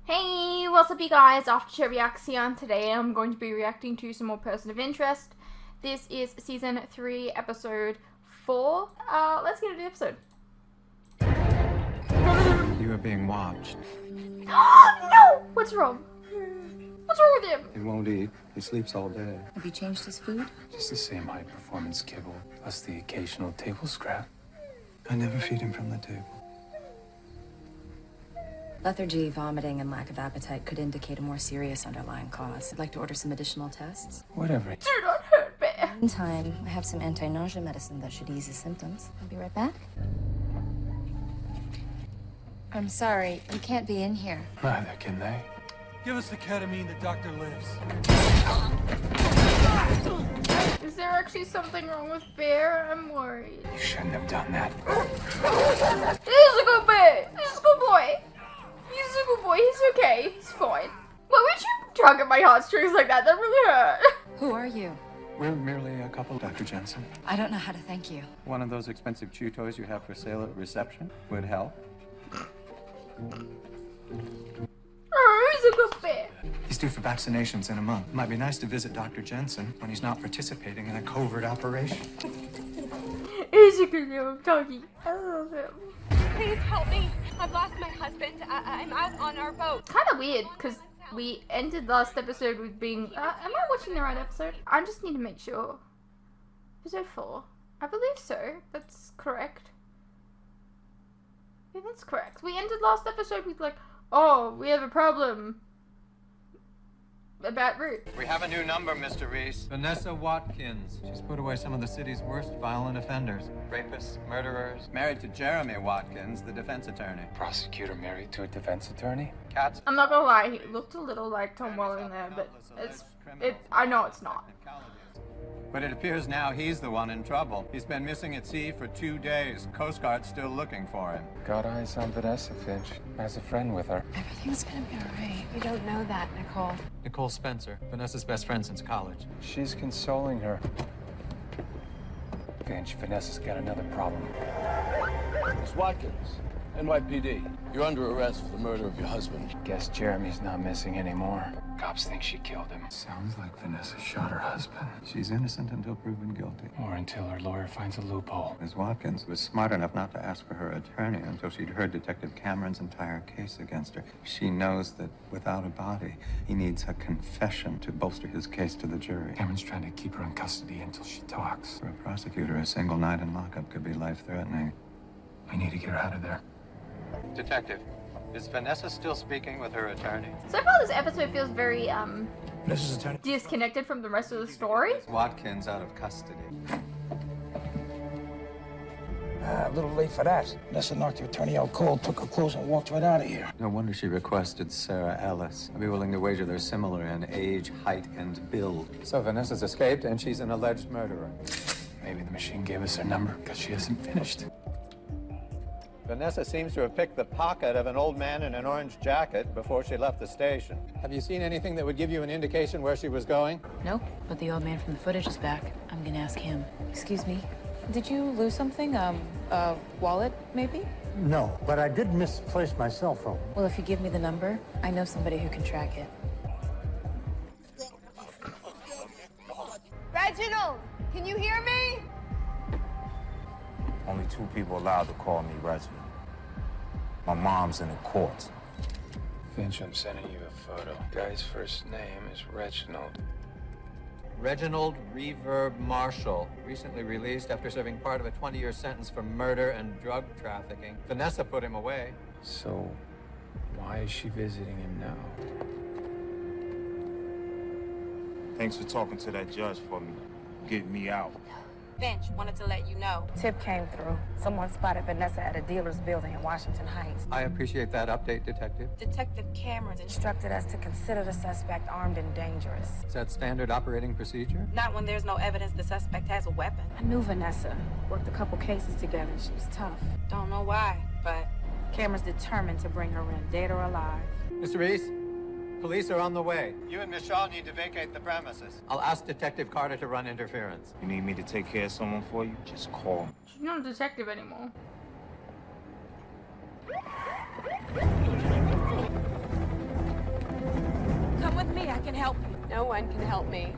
Hey, what's up you guys? After Show Reacts here. Today I'm going to be reacting to some more Person of Interest. This is Season 3, Episode 4. Let's get into the episode. You are being watched. No! What's wrong? What's wrong with him? He won't eat. He sleeps all day. Have you changed his food? Just the same high-performance kibble, plus the occasional table scrap. I never feed him from the table. Lethargy, vomiting, and lack of appetite could indicate a more serious underlying cause. I'd like to order some additional tests. Whatever. Do not hurt me. Meantime, I have some anti-nausea medicine that should ease his symptoms. I'll be right back. I'm sorry, you can't be in here. Neither can they. Give us the ketamine, the doctor lives. Is there actually something wrong with Bear? I'm worried. You shouldn't have done that. He's a good bear. He's a good boy. He's a good boy. He's okay. He's fine. Why would you tug at my heartstrings like that? That really hurt. Who are you? We're merely a couple, Dr. Jensen. I don't know how to thank you. One of those expensive chew toys you have for sale at reception would help. Oh, he's a good bear. He's due for vaccinations in a month. It might be nice to visit Dr. Jensen when he's not participating in a covert operation. He's a good little doggy. I love him. Please help me. I've lost my husband. I'm out on our boat. Kind of weird because we ended last episode with being. Am I watching the right episode? I just need to make sure. Episode 4. I believe so. That's correct. Yeah, that's correct. We ended last episode with like, oh, we have a problem about Ruth. We have a new number, Mr. Reese. Vanessa Watkins. She's put away some of the city's worst violent offenders. Rapists, murderers. Married to Jeremy Watkins, the defense attorney. Prosecutor married to a defense attorney? Cats. I'm not gonna lie, he looked a little like Tom Welling there, but I know it's not. But it appears now he's the one in trouble. He's been missing at sea for 2 days. Coast Guard's still looking for him. Got eyes on Vanessa, Finch. Has a friend with her. Everything's gonna be all right. You don't know that, Nicole. Nicole Spencer, Vanessa's best friend since college. She's consoling her. Finch, Vanessa's got another problem. Miss Watkins, NYPD. You're under arrest for the murder of your husband. Guess Jeremy's not missing anymore. Cops think she killed him. Sounds like Vanessa shot her husband. She's innocent until proven guilty. Or until her lawyer finds a loophole. Ms. Watkins was smart enough not to ask for her attorney until she'd heard Detective Cameron's entire case against her. She knows that without a body, he needs a confession to bolster his case to the jury. Cameron's trying to keep her in custody until she talks. For a prosecutor, a single night in lockup could be life-threatening. We need to get her out of there. Detective, is Vanessa still speaking with her attorney? So far this episode feels very Vanessa's attorney. disconnected from the rest of the story. Watkins out of custody. A little late for that. Vanessa knocked the attorney out cold, took her clothes, and walked right out of here. No wonder she requested Sarah Ellis. I'd be willing to wager they're similar in age, height, and build. So Vanessa's escaped, and she's an alleged murderer. Maybe the machine gave us her number because she hasn't finished. Vanessa seems to have picked the pocket of an old man in an orange jacket before she left the station. Have you seen anything that would give you an indication where she was going? Nope, but the old man from the footage is back. I'm gonna ask him. Excuse me, did you lose something? A wallet, maybe? No, but I did misplace my cell phone. Well, if you give me the number, I know somebody who can track it. Reginald, can you hear me? Only 2 people allowed to call me Reginald. My mom's in the court. Finch, I'm sending you a photo. Guy's first name is Reginald. Reginald Reverb Marshall, recently released after serving part of a 20-year sentence for murder and drug trafficking. Vanessa put him away. So, why is she visiting him now? Thanks for talking to that judge for me. Getting me out. Finch wanted to let you know. Tip came through. Someone spotted Vanessa at a dealer's building in Washington Heights. I appreciate that update, Detective. Detective Cameron's Instructed us to consider the suspect armed and dangerous. Is that standard operating procedure? Not when there's no evidence the suspect has a weapon. I knew Vanessa. Worked a couple cases together. She was tough. Don't know why, but Cameron's determined to bring her in, dead or alive. Mr. Reese, police are on the way. You and Miss Shaw need to vacate the premises. I'll ask Detective Carter to run interference. You need me to take care of someone for you? Just call me. She's not a detective anymore. me. I can help you. No one can help me.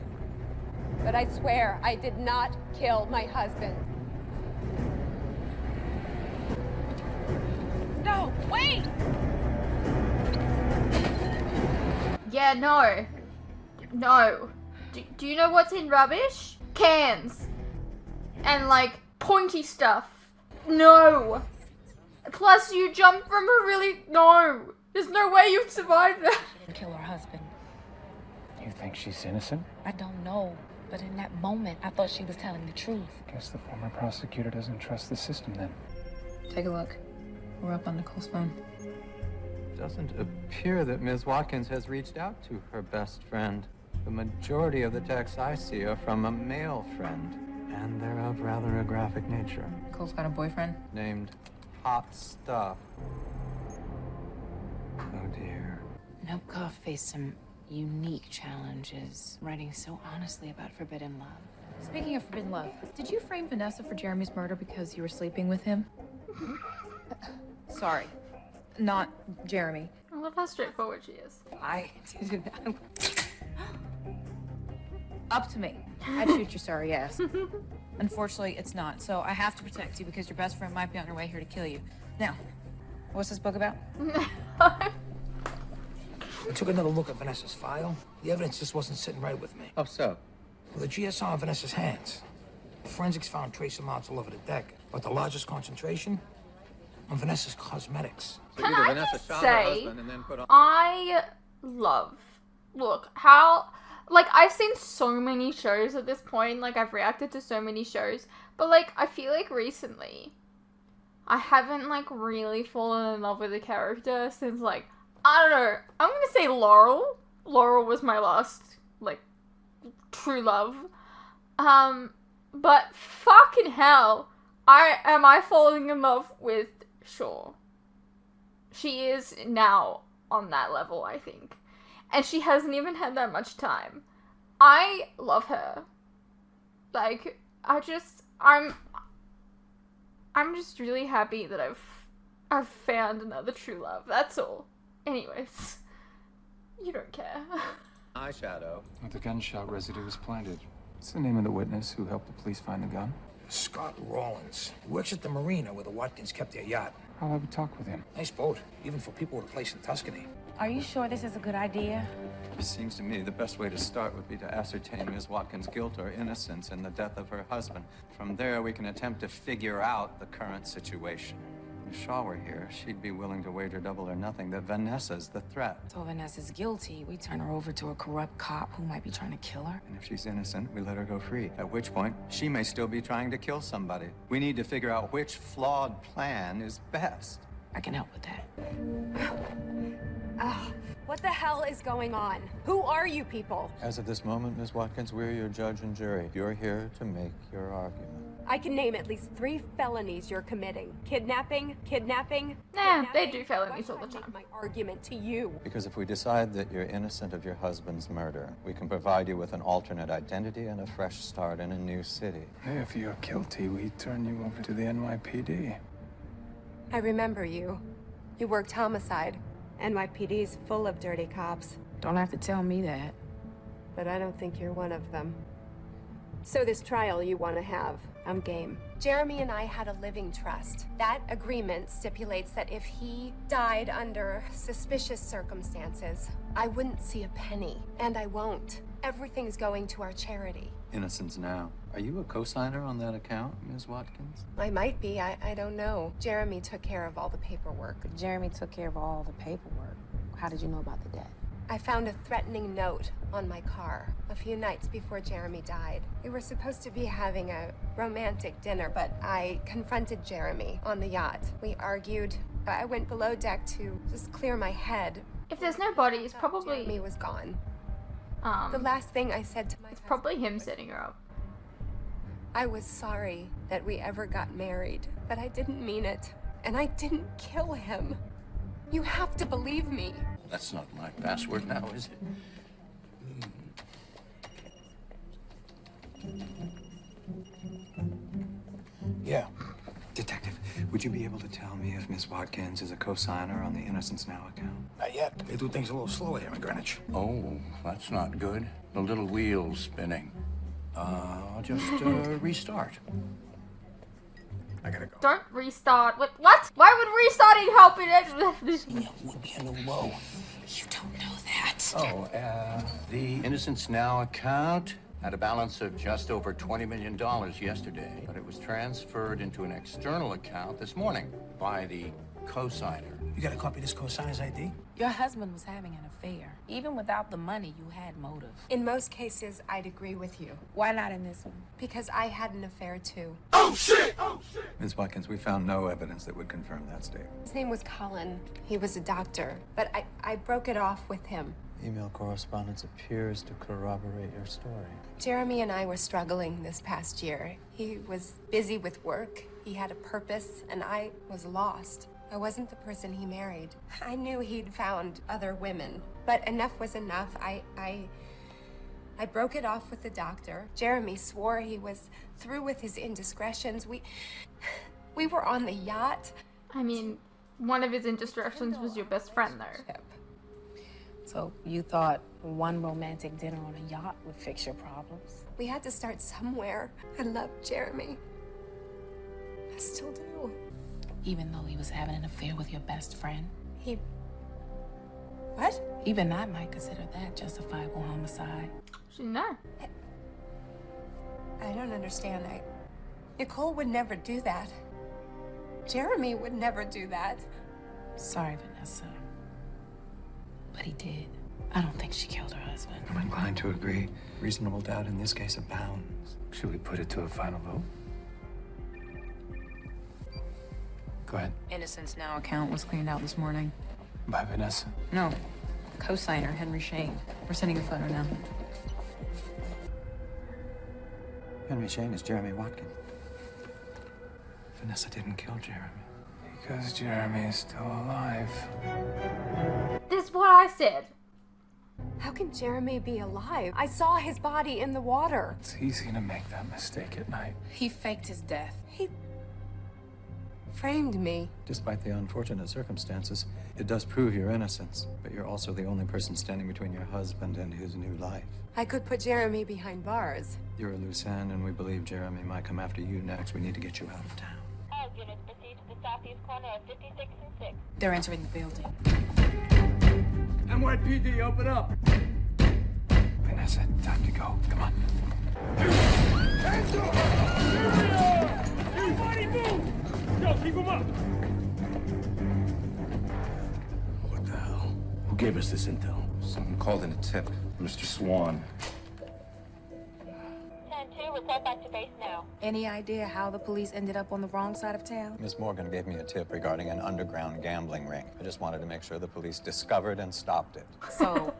But I swear I did not kill my husband. No, wait! Yeah, no. No. Do you know what's in rubbish? Cans. And like pointy stuff. No. Plus you jump from a really... No. There's no way you'd survive that. She didn't kill her husband. You think she's innocent? I don't know. But in that moment, I thought she was telling the truth. Guess the former prosecutor doesn't trust the system then. Take a look. We're up on Nicole's phone. Doesn't appear that Ms. Watkins has reached out to her best friend. The majority of the texts I see are from a male friend, and they're of rather a graphic nature. Nicole's got a boyfriend? Named Hot Stuff. Oh dear. Nopkov faced some unique challenges, writing so honestly about forbidden love. Speaking of forbidden love, did you frame Vanessa for Jeremy's murder because you were sleeping with him? Sorry, not Jeremy. I love how straightforward she is. I didn't. Up to me. I'd shoot your sorry ass. Unfortunately, it's not, so I have to protect you because your best friend might be on her way here to kill you. Now, what's this book about? I took another look at Vanessa's file. The evidence just wasn't sitting right with me. Oh, so? Well, the GSR on Vanessa's hands. Forensics found trace amounts all over the deck, but the largest concentration on Vanessa's cosmetics. So either Vanessa shot her husband and then put on... I love... Look, how... Like, I've seen so many shows at this point. Like, I've reacted to so many shows. But, like, I feel like recently, I haven't, like, really fallen in love with a character since, like, I don't know. I'm gonna say Laurel. Laurel was my last, like, true love. But fucking hell, am I falling in love with Shaw. She is now on that level, I think. And she hasn't even had that much time. I love her. Like, I'm just really happy that I've found another true love. That's all. Anyways, you don't care. Eyeshadow. The gunshot residue was planted. What's the name of the witness who helped the police find the gun? Scott Rawlins. Works at the marina where the Watkins kept their yacht. I'll have a talk with him. Nice boat, even for people with a place in Tuscany. Are you sure this is a good idea? It seems to me the best way to start would be to ascertain Ms. Watkins' guilt or innocence in the death of her husband. From there, we can attempt to figure out the current situation. If Shaw were here, she'd be willing to wager double or nothing that Vanessa's the threat. So Vanessa's guilty. We turn her over to a corrupt cop who might be trying to kill her. And if she's innocent, we let her go free. At which point, she may still be trying to kill somebody. We need to figure out which flawed plan is best. I can help with that. What the hell is going on? Who are you people? As of this moment, Ms. Watkins, we're your judge and jury. You're here to make your argument. I can name at least 3 felonies you're committing. Kidnapping. Nah, they do felonies all the Why should I time. make my argument to you? Because if we decide that you're innocent of your husband's murder, we can provide you with an alternate identity and a fresh start in a new city. Hey, if you're guilty, we turn you over to the NYPD. I remember you. You worked homicide. NYPD's full of dirty cops. Don't have to tell me that. But I don't think you're one of them. So this trial you want to have, I'm game. Jeremy and I had a living trust. That agreement stipulates that if he died under suspicious circumstances, I wouldn't see a penny, and I won't. Everything's going to our charity. Innocence now. Are you a co-signer on that account, Ms. Watkins? I might be, I don't know. Jeremy took care of all the paperwork. Jeremy took care of all the paperwork. How did you know about the debt? I found a threatening note on my car a few nights before Jeremy died. We were supposed to be having a romantic dinner, but I confronted Jeremy on the yacht. We argued. I went below deck to just clear my head. If there's no body, it's probably Jeremy was gone. The last thing I said to my it's probably him setting her up. I was sorry that we ever got married, but I didn't mean it. And I didn't kill him. You have to believe me. That's not my password now, is it? Yeah. Detective, would you be able to tell me if Miss Watkins is a co-signer on the Innocence Now account? Not yet. They do things a little slower here in Greenwich. Oh, that's not good. The little wheel's spinning. I'll just restart. I gotta go. Don't restart. What? Why would restarting help in it? Yeah, would be a little low. You don't know that. Oh, the Innocence Now account had a balance of just over $20 million yesterday, but it was transferred into an external account this morning by the co-signer. You got a copy of this co-signer's ID? Your husband was having an affair. Even without the money, you had motive. In most cases, I'd agree with you. Why not in this one? Because I had an affair too. Ms. Watkins, we found no evidence that would confirm that statement. His name was Colin. He was a doctor, but I broke it off with him. Email correspondence appears to corroborate your story. Jeremy and I were struggling this past year. He was busy with work, he had a purpose, and I was lost. I wasn't the person he married. I knew he'd found other women, but enough was enough. I broke it off with the doctor. Jeremy swore he was through with his indiscretions. We were on the yacht. I mean, one of his indiscretions was your best friend, though. So you thought one romantic dinner on a yacht would fix your problems? We had to start somewhere. I loved Jeremy. I still do. Even though he was having an affair with your best friend? What? Even I might consider that justifiable homicide. No. I don't understand. Nicole would never do that. Jeremy would never do that. Sorry, Vanessa. But he did. I don't think she killed her husband. I'm inclined to agree. Reasonable doubt in this case abounds. Should we put it to a final vote? Go ahead. Innocence Now account was cleaned out this morning. By Vanessa. No. Co-signer, Henry Shane. We're sending a photo now. Henry Shane is Jeremy Watkins. Vanessa didn't kill Jeremy. Because Jeremy is still alive. This is what I said. How can Jeremy be alive? I saw his body in the water. It's easy to make that mistake at night. He faked his death. He framed me. Despite the unfortunate circumstances, it does prove your innocence, but you're also the only person standing between your husband and his new life. I could put Jeremy behind bars. You're a loose end, and we believe Jeremy might come after you next. We need to get you out of town. All units proceed to the southeast corner of 56 and 6. They're entering the building. NYPD, open up! Vanessa, time to go. Come on. Hands up! Everybody move! Yo, keep him up! What the hell? Who gave us this intel? Someone called in a tip. Mr. Swan. 10-2, report back to base now. Any idea how the police ended up on the wrong side of town? Miss Morgan gave me a tip regarding an underground gambling ring. I just wanted to make sure the police discovered and stopped it. So,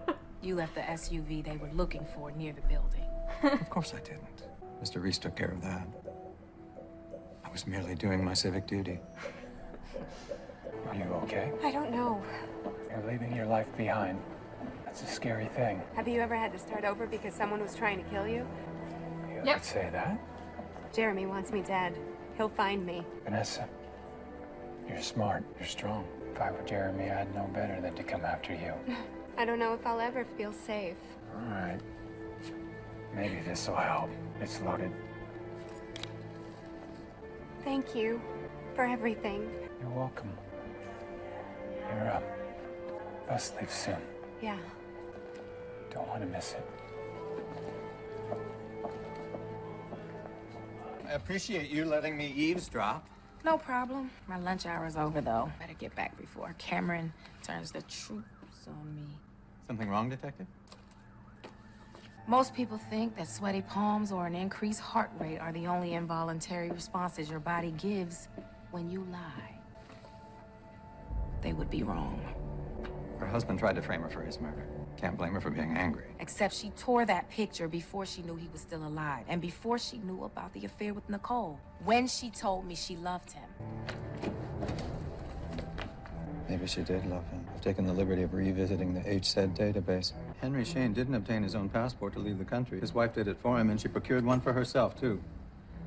you left the SUV they were looking for near the building. Of course I didn't. Mr. Reese took care of that. I was merely doing my civic duty. Are you okay? I don't know. You're leaving your life behind. That's a scary thing. Have you ever had to start over because someone was trying to kill you? You could say that. Jeremy wants me dead. He'll find me. Vanessa, you're smart. You're strong. If I were Jeremy, I'd know better than to come after you. I don't know if I'll ever feel safe. All right. Maybe this will help. It's loaded. Thank you for everything. You're welcome. You're up. Bus leaves soon. Yeah. Don't want to miss it. I appreciate you letting me eavesdrop. No problem. My lunch hour is over, though. Better get back before Cameron turns the troops on me. Something wrong, Detective? Most people think that sweaty palms or an increased heart rate are the only involuntary responses your body gives when you lie. They would be wrong. Her husband tried to frame her for his murder. Can't blame her for being angry. Except she tore that picture before she knew he was still alive, and before she knew about the affair with Nicole. When she told me she loved him. Maybe she did love him. I've taken the liberty of revisiting the HSED database. Henry Shane didn't obtain his own passport to leave the country. His wife did it for him, and she procured one for herself, too.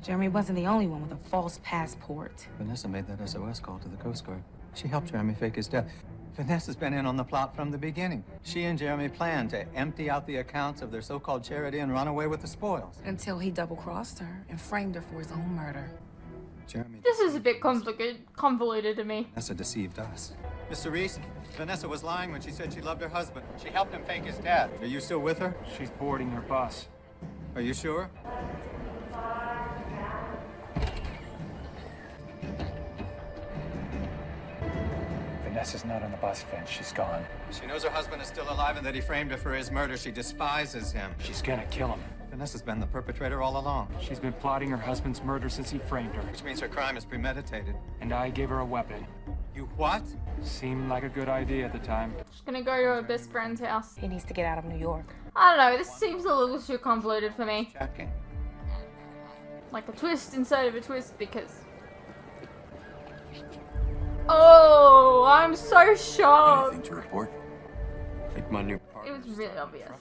Jeremy wasn't the only one with a false passport. Vanessa made that SOS call to the Coast Guard. She helped Jeremy fake his death. Vanessa's been in on the plot from the beginning. She and Jeremy planned to empty out the accounts of their so-called charity and run away with the spoils. Until he double-crossed her and framed her for his own murder. Jeremy... This is a bit convoluted to me. Vanessa deceived us. Mr. Reese, Vanessa was lying when she said she loved her husband. She helped him fake his death. Are you still with her? She's boarding her bus. Are you sure? Vanessa's not on the bus, Finch. She's gone. She knows her husband is still alive and that he framed her for his murder. She despises him. She's gonna kill him. Vanessa's been the perpetrator all along. She's been plotting her husband's murder since he framed her. Which means her crime is premeditated. And I gave her a weapon. You what? Seemed like a good idea at the time. She's gonna go to her best friend's house. He needs to get out of New York. I don't know, this seems a little too convoluted for me. Checking. Like a twist inside of a twist because... Oh, I'm so shocked. Anything to report? I think my new It partner. was really obvious.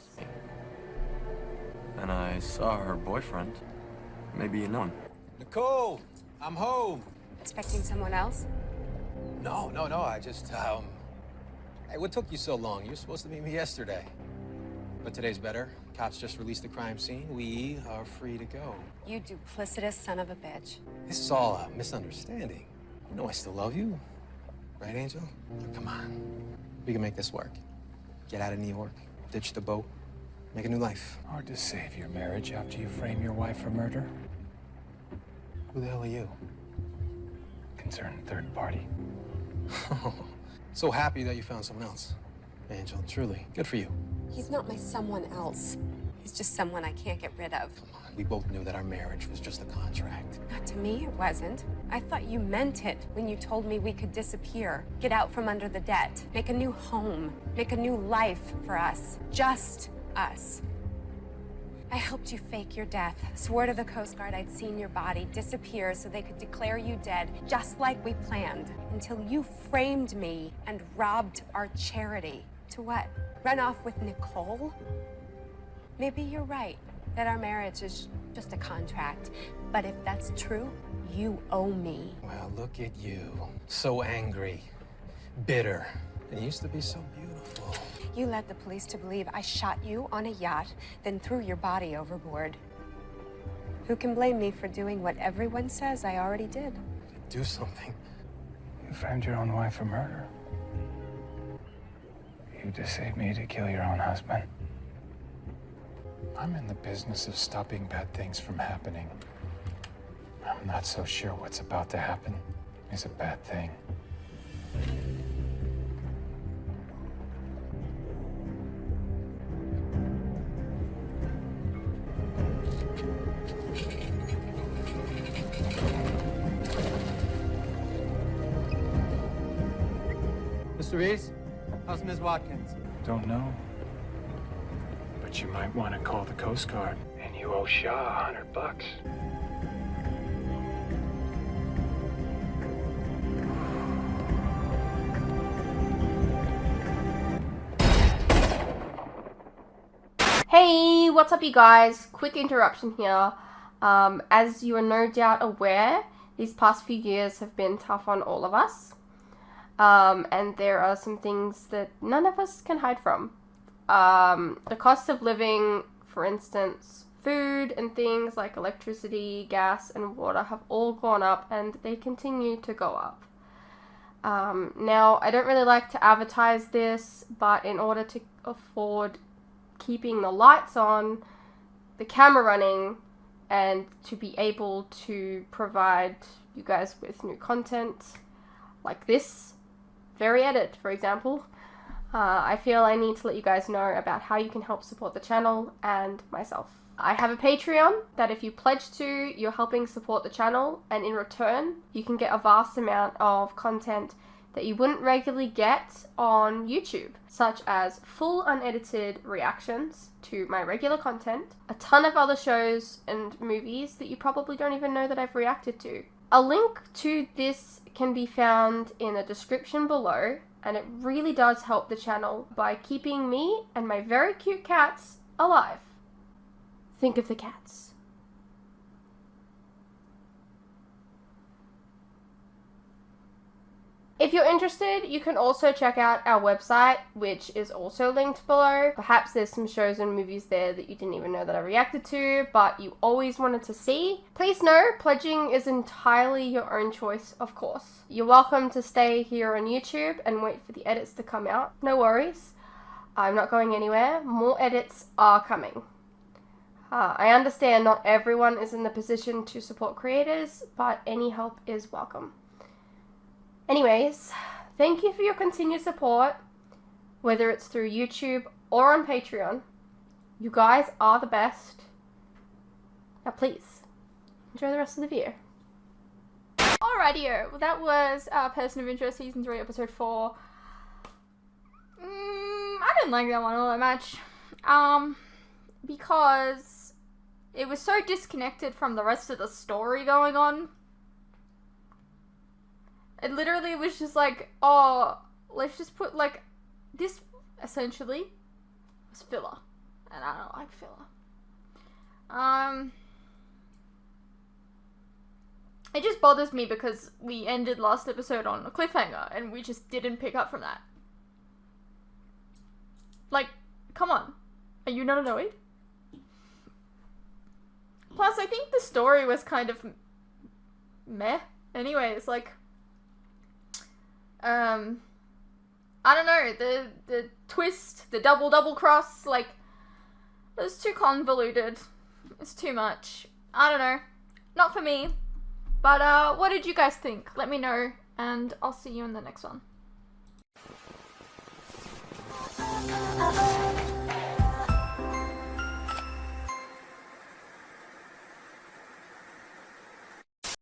And I saw her boyfriend. Maybe you know him. Nicole, I'm home. Expecting someone else? No. I just, Hey, what took you so long? You were supposed to meet me yesterday. But today's better. Cops just released the crime scene. We are free to go. You duplicitous son of a bitch. This is all a misunderstanding. You know I still love you. Right, Angel? Come on. We can make this work. Get out of New York. Ditch the boat. Make a new life. Hard to save your marriage after you frame your wife for murder. Who the hell are you? Concerned third party. So happy that you found someone else. Angel, truly. Good for you. He's not my someone else. He's just someone I can't get rid of. Come on. We both knew that our marriage was just a contract. Not to me, it wasn't. I thought you meant it when you told me we could disappear, get out from under the debt, make a new home, make a new life for us. Just us. I helped you fake your death, swore to the Coast Guard I'd seen your body disappear so they could declare you dead, just like we planned, until you framed me and robbed our charity. To what? Run off with Nicole? Maybe you're right, that our marriage is just a contract. But if that's true, you owe me. Well, look at you. So angry. Bitter. And you used to be so beautiful. You led the police to believe I shot you on a yacht, then threw your body overboard. Who can blame me for doing what everyone says I already did? Do something. You framed your own wife for murder. You deceived me to kill your own husband. I'm in the business of stopping bad things from happening. I'm not so sure what's about to happen is a bad thing. Mr. Reese, how's Ms. Watkins? Don't know. But you might want to call the Coast Guard. And you owe Shaw $100. Hey, what's up you guys? Quick interruption here. As you are no doubt aware, these past few years have been tough on all of us. And there are some things that none of us can hide from. The cost of living, for instance, food and things like electricity, gas, and water have all gone up and they continue to go up. Now, I don't really like to advertise this, but in order to afford keeping the lights on, the camera running, and to be able to provide you guys with new content like this very edit, for example, I feel I need to let you guys know about how you can help support the channel and myself. I have a Patreon that if you pledge to, you're helping support the channel, and in return, you can get a vast amount of content that you wouldn't regularly get on YouTube, such as full unedited reactions to my regular content, a ton of other shows and movies that you probably don't even know that I've reacted to. A link to this can be found in the description below, and it really does help the channel by keeping me and my very cute cats alive. Think of the cats. If you're interested, you can also check out our website, which is also linked below. Perhaps there's some shows and movies there that you didn't even know that I reacted to, but you always wanted to see. Please know, pledging is entirely your own choice, of course. You're welcome to stay here on YouTube and wait for the edits to come out. No worries. I'm not going anywhere. More edits are coming. I understand not everyone is in the position to support creators, but any help is welcome. Anyways, thank you for your continued support, whether it's through YouTube or on Patreon. You guys are the best. Now please, enjoy the rest of the video. Alrighty, well, that was Person of Interest Season 3, Episode 4. I didn't like that one all that much. Because it was so disconnected from the rest of the story going on. It literally was just like, oh, let's just put, like, this essentially was filler. And I don't like filler. It just bothers me because we ended last episode on a cliffhanger and we just didn't pick up from that. Like, come on. Are you not annoyed? Plus, I think the story was kind of meh. Anyways, like, I don't know, the twist, the double cross, like, it was too convoluted. It's too much. I don't know. Not for me. But, what did you guys think? Let me know, and I'll see you in the next one.